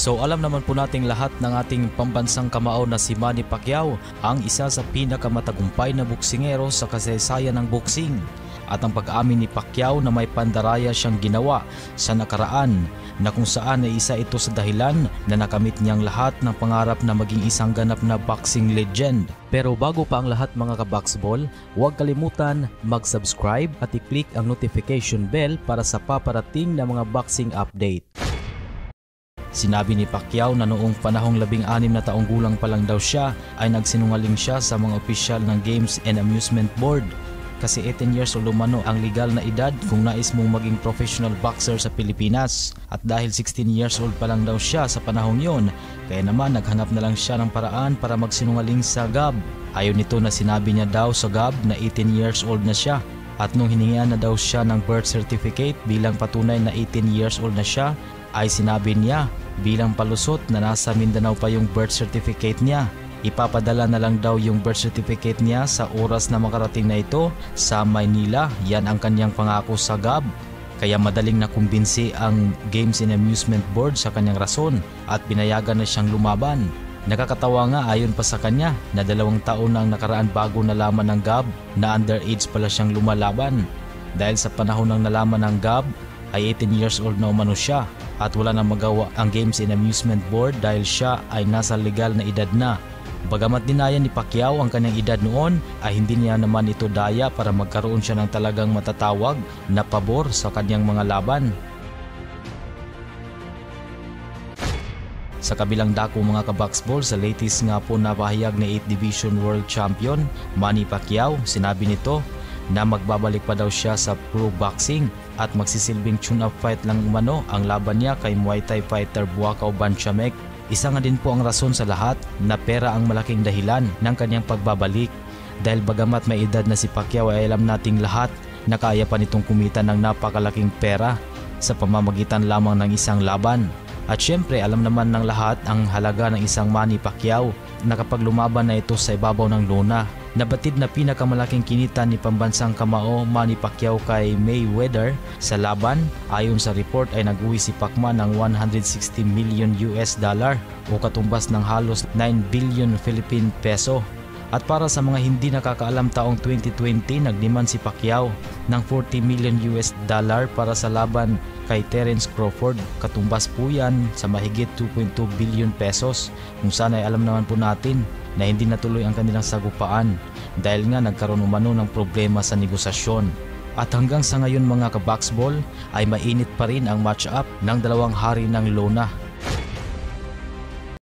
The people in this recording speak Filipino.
So alam naman po nating lahat ng ating pambansang kamao na si Manny Pacquiao ang isa sa pinakamatagumpay na boksingero sa kasaysayan ng boxing. At ang pag-amin ni Pacquiao na may pandaraya siyang ginawa sa nakaraan na kung saan ay isa ito sa dahilan na nakamit niyang lahat ng pangarap na maging isang ganap na boxing legend. Pero bago pa ang lahat mga kaboxball, huwag kalimutan mag-subscribe at i-click ang notification bell para sa paparating na mga boxing update. Sinabi ni Pacquiao na noong panahong 16 na taong gulang pa lang daw siya ay nagsinungaling siya sa mga opisyal ng Games and Amusement Board. Kasi 18 years old umano ang legal na edad kung nais mong maging professional boxer sa Pilipinas. At dahil 16 years old pa lang daw siya sa panahong yon, kaya naman naghanap na lang siya ng paraan para magsinungaling sa GAB. Ayon nito na sinabi niya daw sa GAB na 18 years old na siya. At nung hiningian na daw siya ng birth certificate bilang patunay na 18 years old na siya, ay sinabi niya bilang palusot na nasa Mindanao pa yung birth certificate niya. Ipapadala na lang daw yung birth certificate niya sa oras na makarating na ito sa Maynila. Yan ang kanyang pangako sa GAB. Kaya madaling nakumbinsi ang Games and Amusement Board sa kanyang rason at pinayagan na siyang lumaban. Nakakatawa nga ayon pa sa kanya na 2 taon nang nakaraan bago nalaman ng GAB na underage pala siyang lumalaban. Dahil sa panahon ng nalaman ng GAB ay 18 years old na umano siya at wala nang magawa ang Games and Amusement Board dahil siya ay nasa legal na edad na. Bagamat dinaya ni Pacquiao ang kanyang edad noon ay hindi niya naman ito daya para magkaroon siya ng talagang matatawag na pabor sa kanyang mga laban. Sa kabilang dako mga kaboxball, sa latest nga po na pahayag ni 8th Division World Champion Manny Pacquiao, sinabi nito na magbabalik pa daw siya sa pro boxing at magsisilbing tune-up fight lang umano ang laban niya kay Muay Thai fighter Buakaw Banchamek. Isa nga din po ang rason sa lahat na pera ang malaking dahilan ng kanyang pagbabalik. Dahil bagamat may edad na si Pacquiao ay alam nating lahat na kaya pa nitong kumita ng napakalaking pera sa pamamagitan lamang ng isang laban. At syempre alam naman ng lahat ang halaga ng isang Manny Pacquiao na kapag lumaban na ito sa ibabaw ng lona. Nabatid na pinakamalaking kinita ni pambansang kamao Manny Pacquiao kay Mayweather sa laban. Ayon sa report ay nag-uwi si Pacman ng $160 million o katumbas ng halos 9 billion Philippine peso. At para sa mga hindi nakakaalam, taong 2020 nagdemand si Pacquiao ng $40 million para sa laban kay Terence Crawford. Katumbas po yan sa mahigit 2.2 billion pesos. Kung sana ay alam naman po natin na hindi natuloy ang kanilang sagupaan dahil nga nagkaroon umano ng problema sa negosasyon. At hanggang sa ngayon mga kaboxball ay mainit pa rin ang match-up ng dalawang hari ng lona.